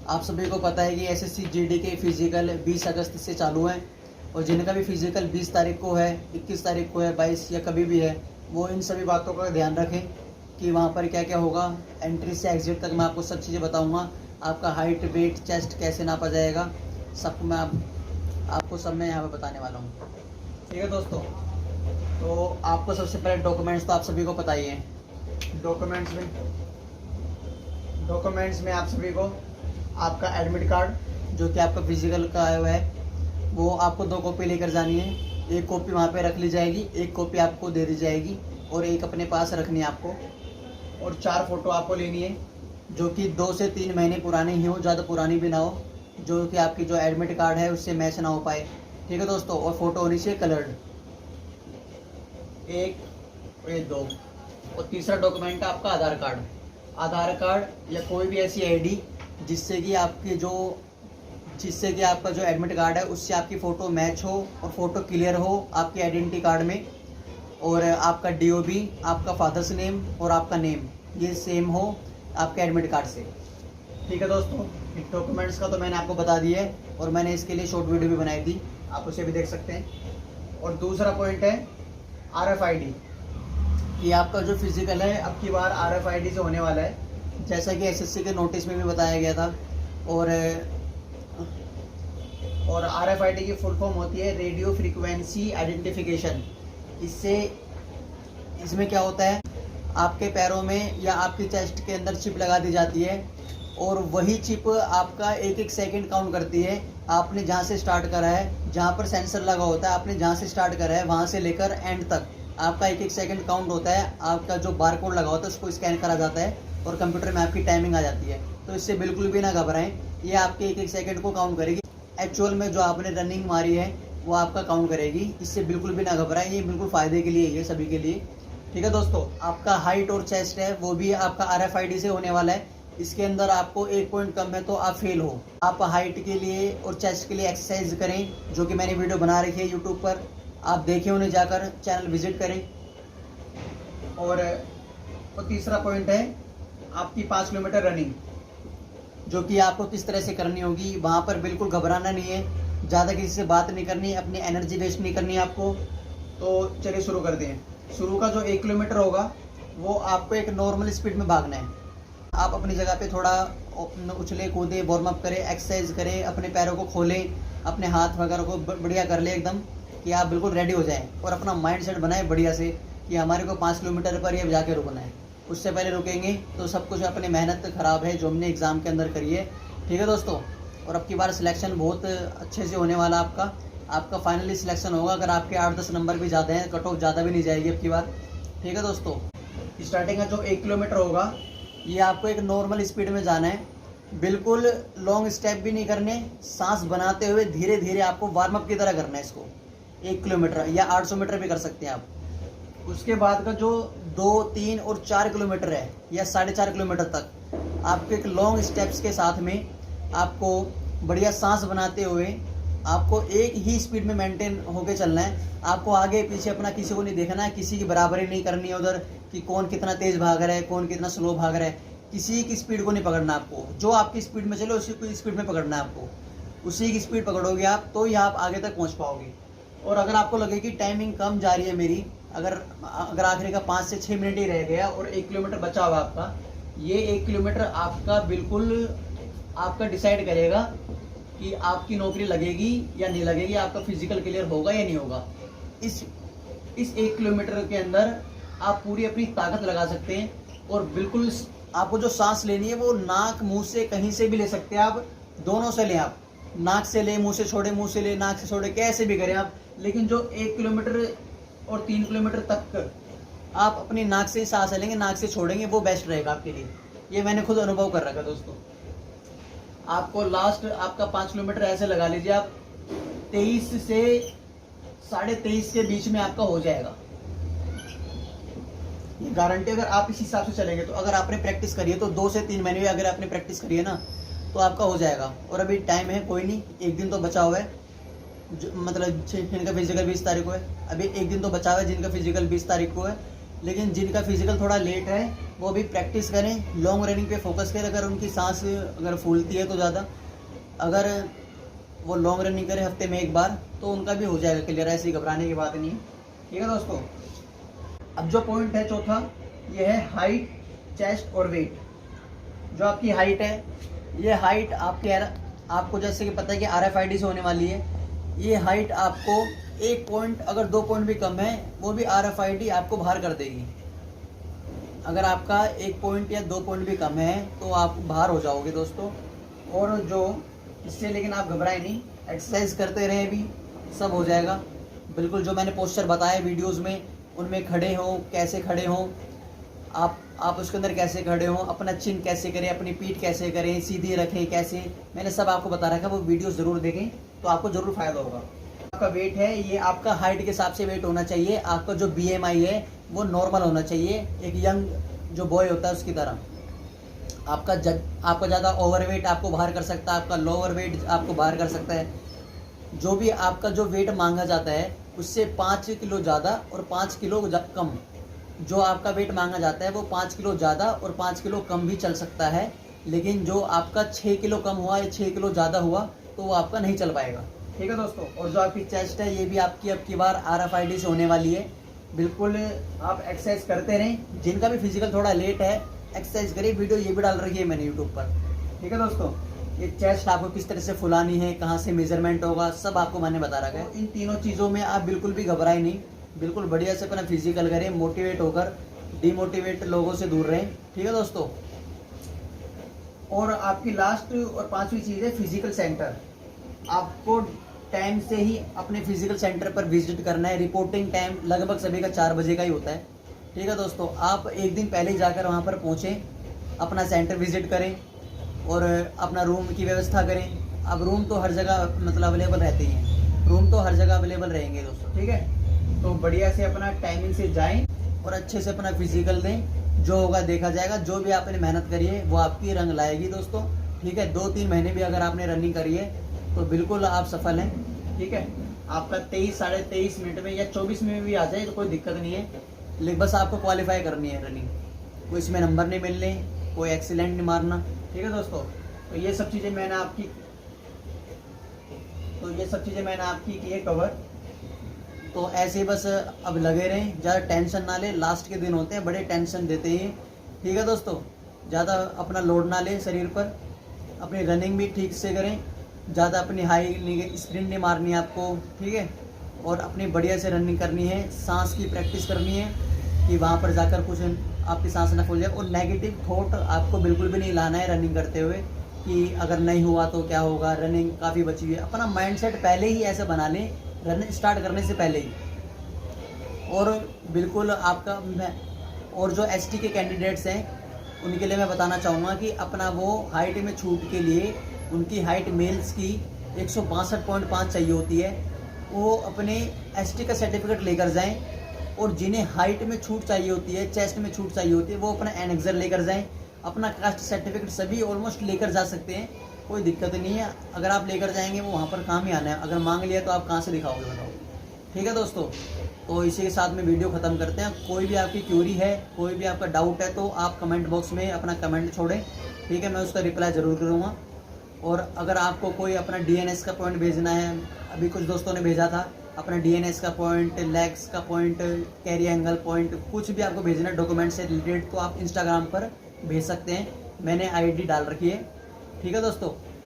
आप सभी को पता है कि एसएससी जीडी के फिजिकल 20 अगस्त से चालू हैं और जिनका भी फिजिकल 20 तारीख को है, 21 तारीख को है, 22 या कभी भी है, वो इन सभी बातों का ध्यान रखें कि वहाँ पर क्या क्या होगा। एंट्री से एग्जिट तक मैं आपको सब चीज़ें बताऊँगा। आपका हाइट, वेट, चेस्ट कैसे नापा जाएगा, सब मैं आपको सब मैं यहाँ पर बताने वाला हूँ। ठीक है दोस्तों, तो आपको सबसे पहले डॉक्यूमेंट्स तो आप सभी को पता ही है। डॉक्यूमेंट्स में आप सभी को आपका एडमिट कार्ड जो कि आपका फिजिकल का आया हुआ है, वो आपको 2 कॉपी लेकर जानी है। एक कॉपी वहाँ पे रख ली जाएगी, एक कॉपी आपको दे दी जाएगी और एक अपने पास रखनी है आपको। और 4 फ़ोटो आपको लेनी है जो कि 2 से 3 महीने पुरानी ही हो, ज़्यादा पुरानी भी ना हो, जो कि आपकी जो एडमिट कार्ड है उससे मैच ना हो पाए। ठीक है दोस्तों, और फोटो होनी चाहिए कलर्ड, 1 और ये 2। और तीसरा डॉक्यूमेंट है आपका आधार कार्ड या कोई भी ऐसी आईडी जिससे कि आपका जो एडमिट कार्ड है उससे आपकी फ़ोटो मैच हो और फोटो क्लियर हो आपकी आइडेंटिटी कार्ड में, और आपका डीओबी, आपका फादर्स नेम और आपका नेम ये सेम हो आपके एडमिट कार्ड से। ठीक है दोस्तों, डॉक्यूमेंट्स का तो मैंने आपको बता दिया है और मैंने इसके लिए शॉर्ट वीडियो भी बनाई थी, आप उसे भी देख सकते हैं। और दूसरा पॉइंट है RFID, कि आपका जो फिजिकल है अब की बार RFID से होने वाला है, जैसा कि एसएससी के नोटिस में भी बताया गया था। और RFID की फुल फॉर्म होती है रेडियो फ्रीक्वेंसी आइडेंटिफिकेशन। इसमें क्या होता है, आपके पैरों में या आपकी चेस्ट के अंदर चिप लगा दी जाती है और वही चिप आपका 1-1 सेकंड काउंट करती है। आपने जहाँ से स्टार्ट करा है, जहाँ पर सेंसर लगा होता है, आपने जहाँ से स्टार्ट करा है वहाँ से लेकर एंड तक आपका 1-1 सेकंड काउंट होता है। आपका जो बारकोड लगा होता है उसको स्कैन करा जाता है और कंप्यूटर में आपकी टाइमिंग आ जाती है। तो इससे बिल्कुल भी ना घबराएं, ये आपके 1-1 सेकंड को काउंट करेगी। एक्चुअल में जो आपने रनिंग मारी है वो आपका काउंट करेगी, इससे बिल्कुल भी ना घबराएं, ये बिल्कुल फ़ायदे के लिए है, ये सभी के लिए। ठीक है दोस्तों, आपका हाइट और चेस्ट है वो भी आपका RFID से होने वाला है। इसके अंदर आपको 1 पॉइंट कम है तो आप फेल हो। आप हाइट के लिए और चेस्ट के लिए एक्सरसाइज करें, जो कि मैंने वीडियो बना रखी है यूट्यूब पर, आप देखें उन्हें, जाकर चैनल विजिट करें। और तीसरा पॉइंट है आपकी 5 किलोमीटर रनिंग, जो कि आपको किस तरह से करनी होगी। वहाँ पर बिल्कुल घबराना नहीं है, ज़्यादा किसी से बात नहीं करनी, अपनी एनर्जी वेस्ट नहीं करनी है आपको। तो चलिए शुरू करते हैं। शुरू का जो 1 किलोमीटर होगा वो आपको एक नॉर्मल स्पीड में भागना है। आप अपनी जगह पे थोड़ा उछले कूदे, वार्म अप करें, एक्सरसाइज करें, अपने पैरों को खोलें, अपने हाथ वगैरह को बढ़िया कर ले एकदम, कि आप बिल्कुल रेडी हो जाएं और अपना माइंड सेट बनाएं बढ़िया से कि हमारे को 5 किलोमीटर पर ही जाके रुकना है। उससे पहले रुकेंगे तो सब कुछ अपनी मेहनत ख़राब है जो हमने एग्ज़ाम के अंदर करी है। ठीक है दोस्तों, और अब की बार सिलेक्शन बहुत अच्छे से होने वाला आपका फाइनली सिलेक्शन होगा। अगर आपके 8-10 नंबर भी ज़्यादा हैं, कट ऑफ ज़्यादा भी नहीं जाएगी अब की बार। ठीक है दोस्तों, स्टार्टिंग का जो 1 किलोमीटर होगा ये आपको एक नॉर्मल स्पीड में जाना है, बिल्कुल लॉन्ग स्टेप भी नहीं करने, सांस बनाते हुए धीरे धीरे आपको वार्म अप की तरह करना है इसको। 1 किलोमीटर या 800 मीटर भी कर सकते हैं आप। उसके बाद का जो 2, 3 और 4 किलोमीटर है या 4.5 किलोमीटर तक आपको एक लॉन्ग स्टेप्स के साथ में आपको बढ़िया सांस बनाते हुए आपको एक ही स्पीड में मेंटेन होके चलना है। आपको आगे पीछे अपना किसी को नहीं देखना है, किसी की बराबरी नहीं करनी है उधर कि कौन कितना तेज़ भाग रहा है, कौन कितना स्लो भाग रहा है। किसी की स्पीड को नहीं पकड़ना आपको, जो आपकी स्पीड में चले उसी की स्पीड में पकड़ना है आपको। उसी की स्पीड पकड़ोगे आप तो ही आप आगे तक पहुँच पाओगे। और अगर आपको लगे कि टाइमिंग कम जा रही है मेरी, अगर आखिरी का 5 से 6 मिनट ही रह गया और 1 किलोमीटर बचा हुआ आपका, ये 1 किलोमीटर आपका बिल्कुल आपका डिसाइड करेगा कि आपकी नौकरी लगेगी या नहीं लगेगी, आपका फिजिकल क्लियर होगा या नहीं होगा। इस 1 किलोमीटर के अंदर आप पूरी अपनी ताकत लगा सकते हैं और बिल्कुल आपको जो सांस लेनी है वो नाक मुंह से कहीं से भी ले सकते हैं आप, दोनों से लें आप, नाक से ले, मुंह से छोड़े, मुंह से ले, नाक से छोड़े, कैसे भी करें आप। लेकिन जो 1 किलोमीटर और 3 किलोमीटर तक आप अपनी नाक से ही सांस लेंगे, नाक से छोड़ेंगे, वो बेस्ट रहेगा आपके लिए। ये मैंने खुद अनुभव कर रखा दोस्तों। आपको लास्ट आपका 5 किलोमीटर ऐसे लगा लीजिए आप 23 से 23.5 के बीच में आपका हो जाएगा, ये गारंटी। अगर आप इस हिसाब से चलेंगे तो, अगर आपने प्रैक्टिस करी है तो 2 से 3 महीने अगर आपने प्रैक्टिस करी है ना तो आपका हो जाएगा। और अभी टाइम है, कोई नहीं, 1 दिन तो बचा हुआ है, मतलब जिनका फिजिकल 20 तारीख को है, अभी 1 दिन तो बचा हुआ है जिनका फिजिकल 20 तारीख को है। लेकिन जिनका फिजिकल थोड़ा लेट है वो भी प्रैक्टिस करें, लॉन्ग रनिंग पे फोकस करें। अगर उनकी सांस अगर फूलती है तो ज़्यादा, अगर वो लॉन्ग रनिंग करें हफ्ते में एक बार, तो उनका भी हो जाएगा क्लियर, ऐसी घबराने की बात नहीं है। ठीक है दोस्तों, अब जो पॉइंट है चौथा, ये है हाइट, चेस्ट और वेट। जो आपकी हाइट है, ये हाइट आपको जैसे कि पता है कि RFID से होने वाली है। ये हाइट आपको 1 पॉइंट, अगर 2 पॉइंट भी कम है, वो भी RFID आपको बाहर कर देगी। अगर आपका 1 पॉइंट या 2 पॉइंट भी कम है तो आप बाहर हो जाओगे दोस्तों। और जो इससे, लेकिन आप घबराएं नहीं, एक्सरसाइज करते रहे भी सब हो जाएगा। बिल्कुल जो मैंने पोस्चर बताए वीडियोस में, उनमें खड़े हों, कैसे खड़े हों, आप उसके अंदर कैसे खड़े हों, अपना चिन कैसे करें, अपनी पीठ कैसे करें, सीधी रखें कैसे, मैंने सब आपको बता रखा है। वो वीडियो ज़रूर देखें तो आपको ज़रूर फ़ायदा होगा। आपका वेट है, ये आपका हाइट के हिसाब से वेट होना चाहिए। आपका जो BMI है वो नॉर्मल होना चाहिए, एक यंग जो बॉय होता है उसकी तरह। आपका ज़्यादा ओवरवेट आपको बाहर कर सकता है, आपका लोअर वेट आपको बाहर कर सकता है। जो भी आपका जो वेट मांगा जाता है उससे 5 किलो ज़्यादा और 5 किलो कम, जो आपका वेट मांगा जाता है वो 5 किलो ज़्यादा और 5 किलो कम भी चल सकता है। लेकिन जो आपका 6 किलो कम हुआ या 6 किलो ज़्यादा हुआ तो वो आपका नहीं चल पाएगा। ठीक है दोस्तों, और जो आपकी चेस्ट है ये भी आपकी अब की बार RFID से होने वाली है। बिल्कुल आप एक्सरसाइज करते रहें। जिनका भी फिजिकल थोड़ा लेट है, एक्सरसाइज करिए। वीडियो ये भी डाल रखी है मैंने यूट्यूब पर। ठीक है दोस्तों, ये चेस्ट आपको किस तरह से फुलानी है, कहाँ से मेजरमेंट होगा, सब आपको मैंने बता रखा है। इन तीनों चीज़ों में आप बिल्कुल भी घबराए नहीं, बिल्कुल बढ़िया से अपना फिजिकल करें, मोटिवेट होकर, डिमोटिवेट लोगों से दूर रहें। ठीक है दोस्तों, और आपकी लास्ट और 5वीं चीज़ है फिजिकल सेंटर। आपको टाइम से ही अपने फिजिकल सेंटर पर विजिट करना है। रिपोर्टिंग टाइम लगभग सभी का 4 बजे का ही होता है। ठीक है दोस्तों, आप एक दिन पहले ही जाकर वहाँ पर पहुँचें, अपना सेंटर विजिट करें और अपना रूम की व्यवस्था करें। अब रूम तो हर जगह मतलब अवेलेबल रहते हैं, रूम तो हर जगह अवेलेबल रहेंगे दोस्तों। ठीक है, तो बढ़िया से अपना टाइमिंग से जाएं और अच्छे से अपना फिजिकल दें। जो होगा देखा जाएगा। जो भी आपने मेहनत करी है वो आपकी रंग लाएगी दोस्तों। ठीक है, 2-3 महीने भी अगर आपने रनिंग करी है तो बिल्कुल आप सफल हैं। ठीक है, आपका 23 साढ़े 23 मिनट में या 24 में भी आ जाए तो कोई दिक्कत नहीं है, लेकिन बस आपको क्वालिफाई करनी है रनिंग। कोई इसमें नंबर नहीं मिलने, कोई एक्सीलेंट नहीं मारना। ठीक है दोस्तों, तो ये सब चीज़ें मैंने आपकी की है कवर। तो ऐसे बस अब लगे रहें, ज़्यादा टेंशन ना लें। लास्ट के दिन होते हैं, बड़े टेंशन देते हैं। ठीक है दोस्तों, ज़्यादा अपना लोड ना लें शरीर पर। अपनी रनिंग भी ठीक से करें, ज़्यादा अपनी हाई स्प्रिंट नहीं मारनी है आपको। ठीक है, और अपनी बढ़िया से रनिंग करनी है। सांस की प्रैक्टिस करनी है कि वहाँ पर जाकर कुछ आपकी सांस ना फूल जाए। और नेगेटिव थॉट आपको बिल्कुल भी नहीं लाना है रनिंग करते हुए कि अगर नहीं हुआ तो क्या होगा, रनिंग काफ़ी बची हुई है। अपना माइंडसेट पहले ही ऐसे बना लें रनिंग स्टार्ट करने से पहले ही। और बिल्कुल आपका और जो ST के कैंडिडेट्स हैं उनके लिए मैं बताना चाहूँगा कि अपना वो हाइट में छूट के लिए, उनकी हाइट मेल्स की 162.5 चाहिए होती है, वो अपने ST का सर्टिफिकेट लेकर जाएं। और जिन्हें हाइट में छूट चाहिए होती है, चेस्ट में छूट चाहिए होती है, वो अपना एनेक्सर लेकर जाएं। अपना कास्ट सर्टिफिकेट सभी ऑलमोस्ट लेकर जा सकते हैं, कोई दिक्कत नहीं है। अगर आप लेकर जाएंगे वो वहाँ पर काम ही आना है। अगर मांग लिया तो आप कहाँ से दिखाओगे बताओ। ठीक है दोस्तों, तो इसी के साथ में वीडियो ख़त्म करते हैं। कोई भी आपकी क्यूरी है, कोई भी आपका डाउट है तो आप कमेंट बॉक्स में अपना कमेंट छोड़ें। ठीक है, मैं उसका रिप्लाई ज़रूर करूँगा। और अगर आपको कोई अपना DNS का पॉइंट भेजना है, अभी कुछ दोस्तों ने भेजा था अपना DNS का पॉइंट, लेग्स का पॉइंट, कैरी एंगल पॉइंट, कुछ भी आपको भेजना है डॉक्यूमेंट से रिलेटेड, तो आप इंस्टाग्राम पर भेज सकते हैं। मैंने ID डाल रखी है। ठीक है दोस्तों,